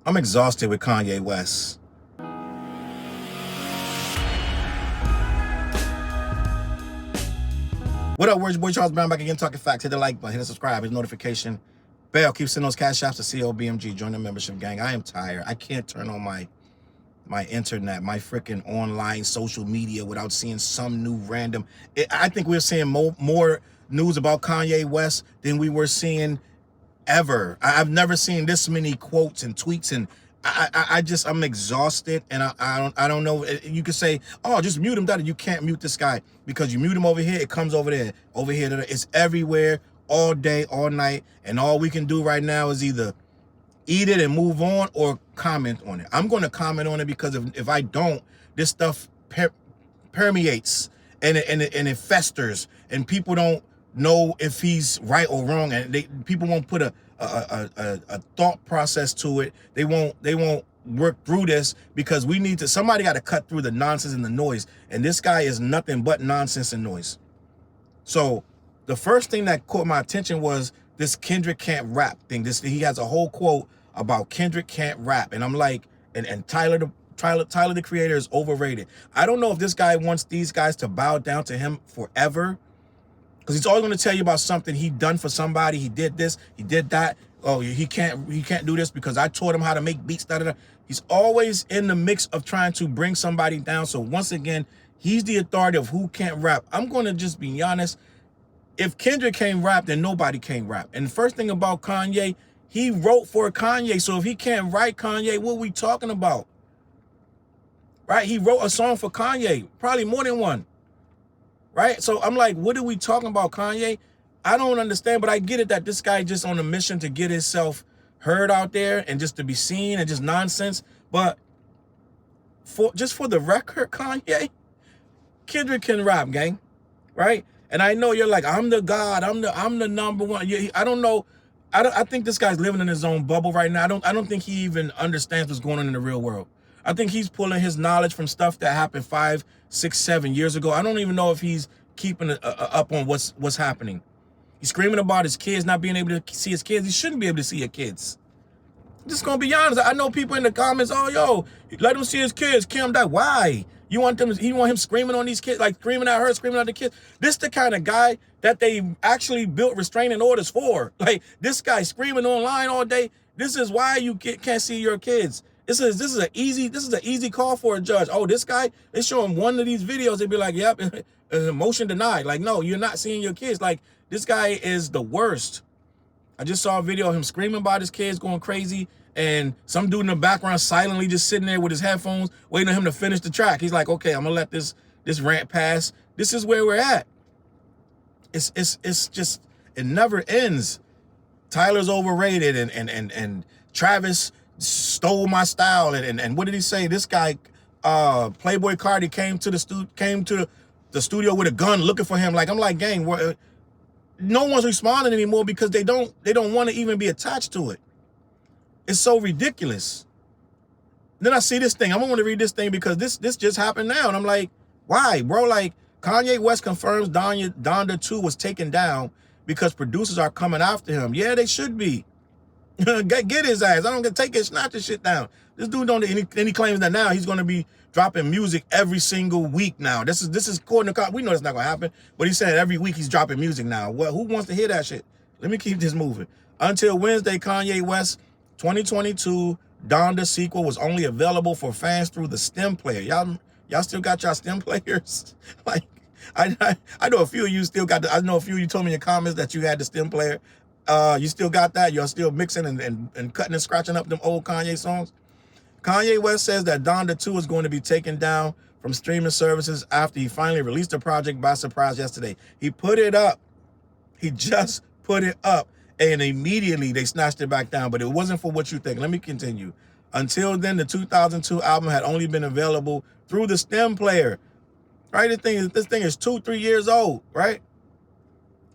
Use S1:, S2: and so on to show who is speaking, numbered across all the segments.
S1: I'm exhausted with Kanye West. What up, where's your boy Charles Brown back again, talking facts. Hit the like button, hit the subscribe, hit the notification bell. Keep sending those Cashaps to CLBMG. Join the membership gang. I am tired. I can't turn on my internet, my freaking online social media without seeing some new random. I think we're seeing more news about Kanye West than we were seeing ever. I've never seen this many quotes and tweets, and I'm exhausted, and I don't know. You could say, oh, just mute him. That you can't mute this guy, because you mute him over here, it comes over there, it's everywhere, all day, all night, and all we can do right now is either eat it and move on or comment on it. I'm going to comment on it, because if I don't, this stuff permeates and it festers, and people don't know if he's right or wrong, and people won't put a thought process to it. They won't work through this, because somebody got to cut through the nonsense and the noise, and this guy is nothing but nonsense and noise. So the first thing that caught my attention was this Kendrick can't rap thing. He has a whole quote about Kendrick can't rap, and I'm like, and Tyler the Creator is overrated. I don't know if this guy wants these guys to bow down to him forever, because he's always going to tell you about something he done for somebody. He did this, he did that. Oh, he can't do this because I taught him how to make beats. He's always in the mix of trying to bring somebody down. So once again, he's the authority of who can't rap. I'm going to just be honest. If Kendrick can't rap, then nobody can rap. And the first thing about Kanye, he wrote for Kanye. So if he can't write Kanye, what are we talking about? Right? He wrote a song for Kanye, probably more than one. Right? So I'm like, what are we talking about, Kanye? I don't understand, but I get it that this guy just on a mission to get himself heard out there and just to be seen and just nonsense. But for the record, Kanye, Kendrick can rap, gang. Right? And I know you're like, I'm the God, I'm the number one. I don't know. I think this guy's living in his own bubble right now. I don't think he even understands what's going on in the real world. I think he's pulling his knowledge from stuff that happened 5, 6, 7 years ago. I don't even know if he's keeping up on what's happening. He's screaming about his kids not being able to see his kids. He shouldn't be able to see his kids. I'm just gonna be honest. I know people in the comments, oh, yo, let him see his kids. Kim died. Why? You want him screaming on these kids, like screaming at her, screaming at the kids. This the kind of guy that they actually built restraining orders for. Like, this guy screaming online all day. This is why you can't see your kids. This is an easy call for a judge. Oh, this guy, they show him one of these videos, they'd be like, yep, motion denied. Like, no, you're not seeing your kids. Like, this guy is the worst. I just saw a video of him screaming about his kids, going crazy, and some dude in the background silently just sitting there with his headphones, waiting on him to finish the track. He's like, okay, I'm gonna let this rant pass. This is where we're at. It's just, it never ends. Tyler's overrated, and Travis stole my style, and what did he say? This guy, Playboy Cardi, came to the studio with a gun looking for him. Like, I'm like, gang, no one's responding anymore because they don't want to even be attached to it. It's so ridiculous. Then I see this thing. I'm gonna read this thing because this just happened now, and I'm like, why, bro? Like, Kanye West confirms Donda 2 was taken down because producers are coming after him. Yeah, they should be. Get his ass. I don't get take it, snap this shit down. This dude don't, and he claims that now he's gonna be dropping music every single week now. This is according to, we know that's not gonna happen, but he said every week he's dropping music now. Well, who wants to hear that shit? Let me keep this moving. Until Wednesday, Kanye West 2022 Donda sequel was only available for fans through the stem player. Y'all still got y'all stem players? Like, I know a few of you still got I know a few of you told me in the comments that you had the stem player. You still got that? You're still mixing and cutting and scratching up them old Kanye songs? Kanye West says that Donda 2 is going to be taken down from streaming services after he finally released the project by surprise yesterday. He put it up. He just put it up, and immediately they snatched it back down, but it wasn't for what you think. Let me continue. Until then, the 2002 album had only been available through the stem player. Right? This thing is 2-3 years old, right?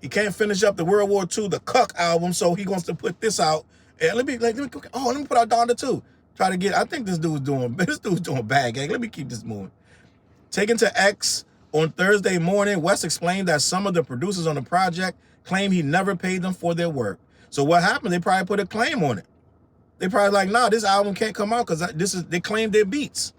S1: He can't finish up the World War II, the Cuck album, so he wants to put this out. And let me put out Donda 2. Try to get, I think this dude's doing bad, gang. Let me keep this moving. Taken to X on Thursday morning, West explained that some of the producers on the project claim he never paid them for their work. So what happened? They probably put a claim on it. They probably like, nah, this album can't come out because they claim their beats.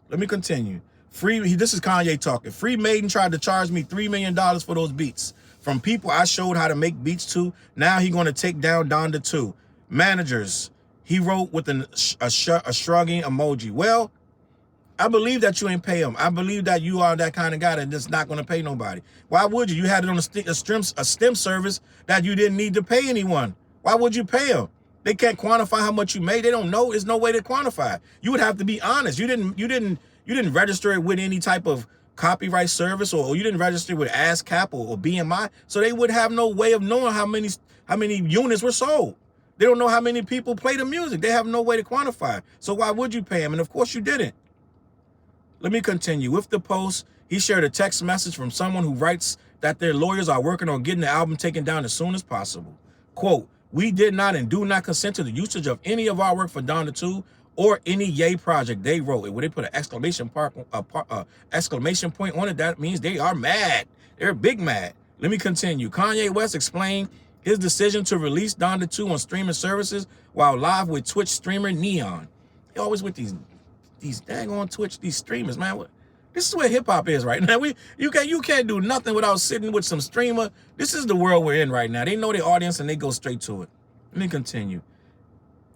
S1: Let me continue. This is Kanye talking. Free Maiden tried to charge me $3 million for those beats. From people I showed how to make beats to, now he gonna take down Donda too. Managers, he wrote with a shrugging emoji. Well, I believe that you ain't pay him. I believe that you are that kind of guy that just not gonna pay nobody. Why would you? You had it on a STEM service that you didn't need to pay anyone. Why would you pay them? They can't quantify how much you made. They don't know. There's no way to quantify it. You would have to be honest. You didn't register it with any type of copyright service, or you didn't register with ASCAP or BMI, so they would have no way of knowing how many units were sold. They don't know how many people play the music. They have no way to quantify. So why would you pay them? And of course you didn't. Let me continue. With the post, he shared a text message from someone who writes that their lawyers are working on getting the album taken down as soon as possible. Quote, we did not and do not consent to the usage of any of our work for Donda 2 or any Ye project, they wrote it. When they put an exclamation point on it, that means they are mad. They're big mad. Let me continue. Kanye West explained his decision to release Donda 2 on streaming services while live with Twitch streamer Neon. He always with these dang on Twitch, these streamers, man. This is where hip hop is right now. You can't do nothing without sitting with some streamer. This is the world we're in right now. They know their audience and they go straight to it. Let me continue.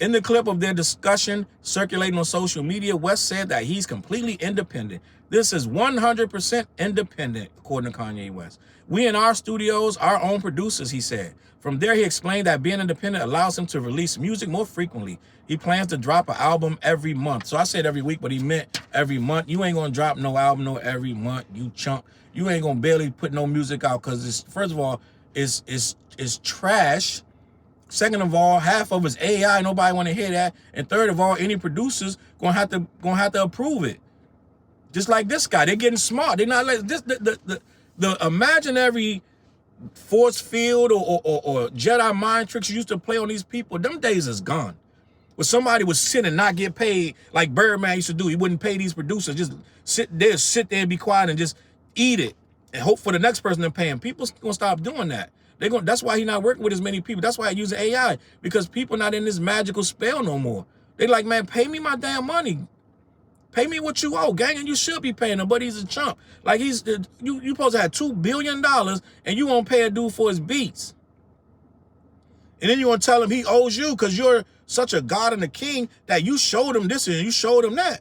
S1: In the clip of their discussion circulating on social media, West said that he's completely independent. This is 100% independent, according to Kanye West. We in our studios, our own producers, he said. From there, he explained that being independent allows him to release music more frequently. He plans to drop an album every month. So I said every week, but he meant every month. You ain't gonna drop no album no every month, you chump. You ain't gonna barely put no music out because it's, first of all, it's trash. Second of all, half of it's AI. Nobody want to hear that. And third of all, any producers gonna have to approve it. Just like this guy, they're getting smart. They're not like this. The imaginary force field or Jedi mind tricks you used to play on these people. Them days is gone. Where somebody would sit and not get paid like Birdman used to do. He wouldn't pay these producers. Just sit there and be quiet and just eat it and hope for the next person to pay him. People gonna stop doing that. That's why he's not working with as many people. That's why he's using AI, because people not in this magical spell no more. They like, man, pay me my damn money. Pay me what you owe, gang, and you should be paying him, but he's a chump. Like you supposed to have $2 billion and you won't pay a dude for his beats. And then you want to tell him he owes you because you're such a god and a king that you showed him this and you showed him that.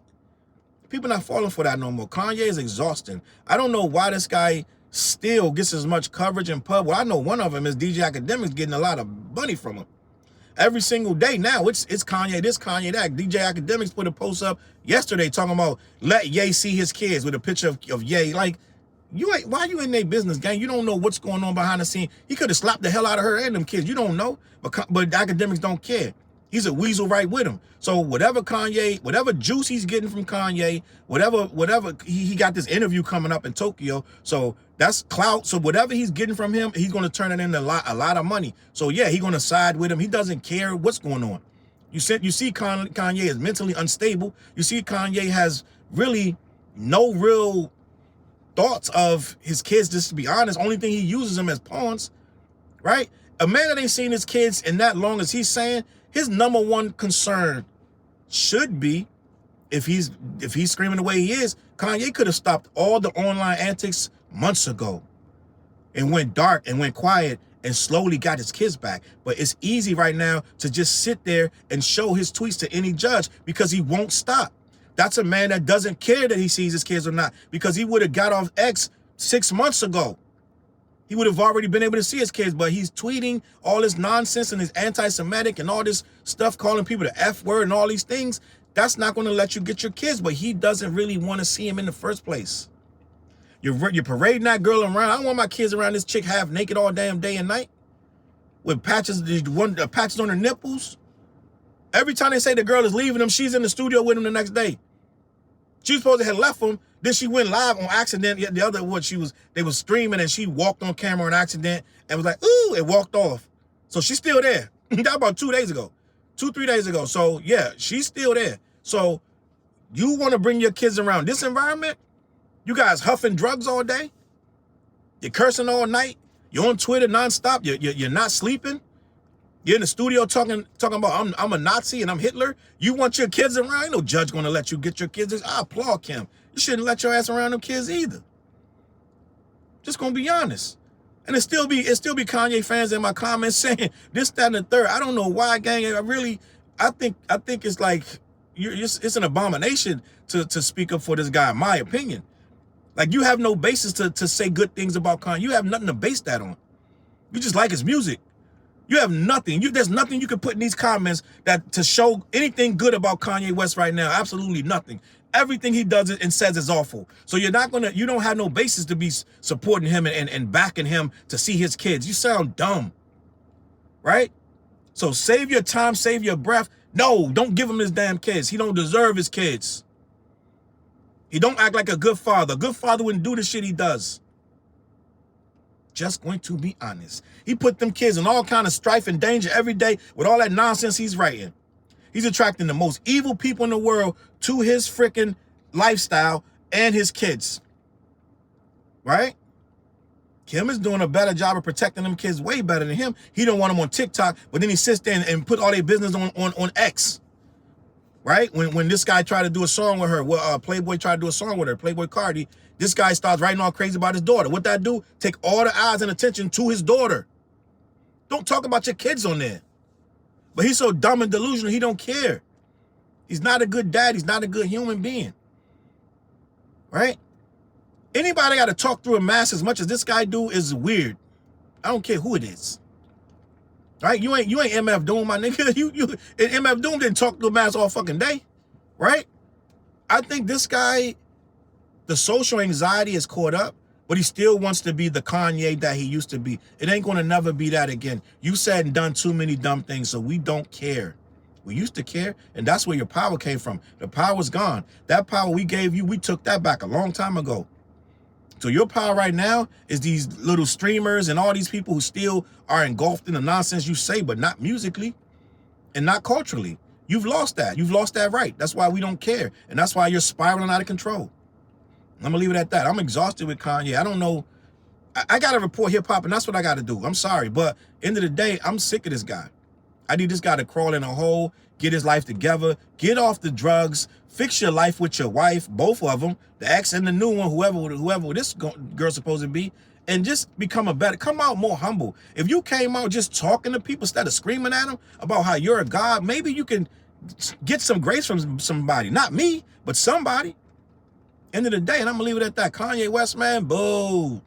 S1: People not falling for that no more. Kanye is exhausting. I don't know why this guy still gets as much coverage in pub. Well, I know one of them is DJ Academics getting a lot of money from him. Every single day now, it's Kanye this, Kanye that. DJ Academics put a post up yesterday talking about let Ye see his kids with a picture of Ye. Like, why you in their business, gang? You don't know what's going on behind the scene. He could have slapped the hell out of her and them kids. You don't know, but Academics don't care. He's a weasel right with him. So whatever juice he's getting from Kanye, whatever he got this interview coming up in Tokyo. So that's clout. So whatever he's getting from him, he's going to turn it into a lot of money. So yeah, he's going to side with him. He doesn't care what's going on. You see Kanye is mentally unstable. You see Kanye has really no real thoughts of his kids, just to be honest. Only thing he uses them as pawns, right? A man that ain't seen his kids in that long as he's saying, his number one concern should be, if he's screaming the way he is, Kanye could have stopped all the online antics months ago and went dark and went quiet and slowly got his kids back. But it's easy right now to just sit there and show his tweets to any judge because he won't stop. That's a man that doesn't care that he sees his kids or not, because he would have got off X 6 months ago. He would have already been able to see his kids, but he's tweeting all this nonsense and his anti-Semitic and all this stuff, calling people the F word and all these things. That's not going to let you get your kids, but he doesn't really want to see him in the first place. You're parading that girl around. I don't want my kids around this chick half naked all damn day and night with patches on her nipples. Every time they say the girl is leaving them, she's in the studio with him the next day. She was supposed to have left him. Then she went live on accident. The other one, they was streaming and she walked on camera on accident and was like, ooh, and walked off. So she's still there. That about 2 days ago, 2-3 days ago. So yeah, she's still there. So you want to bring your kids around this environment? You guys huffing drugs all day? You're cursing all night? You're on Twitter nonstop? You're not sleeping? You're in the studio talking about I'm a Nazi and I'm Hitler. You want your kids around? Ain't no judge gonna let you get your kids. I applaud Kim. You shouldn't let your ass around them kids either. Just gonna be honest. And it still be Kanye fans in my comments saying this, that, and the third. I don't know why, gang. I think it's like it's an abomination to speak up for this guy, in my opinion. Like, you have no basis to say good things about Kanye. You have nothing to base that on. You just like his music. You have nothing. There's nothing you can put in these comments that to show anything good about Kanye West right now. Absolutely nothing. Everything he does and says is awful. So you don't have no basis to be supporting him and backing him to see his kids. You sound dumb, right? So save your time, save your breath. No, don't give him his damn kids. He don't deserve his kids. He don't act like a good father. A good father wouldn't do the shit he does. Just going to be honest. He put them kids in all kind of strife and danger every day with all that nonsense he's writing. He's attracting the most evil people in the world to his freaking lifestyle and his kids. Right? Kim is doing a better job of protecting them kids, way better than him. He don't want them on TikTok, but then he sits there and put all their business on X. Right? When this guy tried to do a song with her, Playboy tried to do a song with her, Playboy Cardi, this guy starts writing all crazy about his daughter. What that do? Take all the eyes and attention to his daughter. Don't talk about your kids on there. But he's so dumb and delusional, he don't care. He's not a good dad. He's not a good human being. Right? Anybody got to talk through a mass as much as this guy do is weird. I don't care who it is. Right? You ain't MF Doom, my nigga. And MF Doom didn't talk through a mass all fucking day. Right? I think this guy, the social anxiety is caught up, but he still wants to be the Kanye that he used to be. It ain't going to never be that again. You said and done too many dumb things, so we don't care. We used to care, and that's where your power came from. The power's gone. That power we gave you, we took that back a long time ago. So your power right now is these little streamers and all these people who still are engulfed in the nonsense you say, but not musically and not culturally. You've lost that. You've lost that right. That's why we don't care, and that's why you're spiraling out of control. I'm gonna leave it at that. I'm exhausted with Kanye. I don't know. I gotta report hip hop, and that's what I gotta do. I'm sorry, but end of the day, I'm sick of this guy. I need this guy to crawl in a hole, get his life together, get off the drugs, fix your life with your wife, both of them, the ex and the new one, whoever this girl's supposed to be, and just become come out more humble. If you came out just talking to people instead of screaming at them about how you're a god, maybe you can get some grace from somebody. Not me, but somebody. End of the day, and I'm gonna leave it at that. Kanye West, man, boo.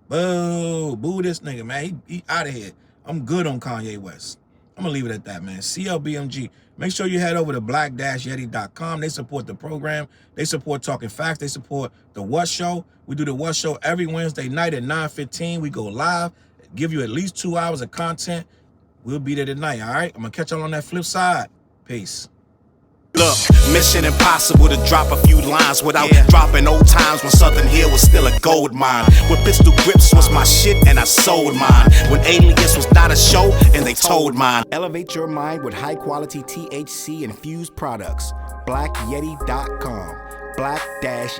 S1: Boo this nigga, man. He out of here. I'm good on Kanye West. I'm gonna leave it at that, man. CLBMG. Make sure you head over to black-yeti.com. They support the program. They support Talking Facts. They support the What Show. We do the What Show every Wednesday night at 9:15. We go live, give you at least 2 hours of content. We'll be there tonight, all right? I'm gonna catch y'all on that flip side. Peace.
S2: Look, mission impossible to drop a few lines without dropping old times when Southern Hill was still a gold mine. When pistol grips was my shit and I sold mine. When Alias was not a show and they told mine. Elevate your mind with high quality THC infused products. BlackYeti.com. Black-Yeti.com.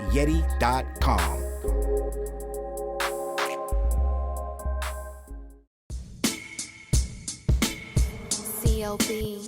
S3: CLB.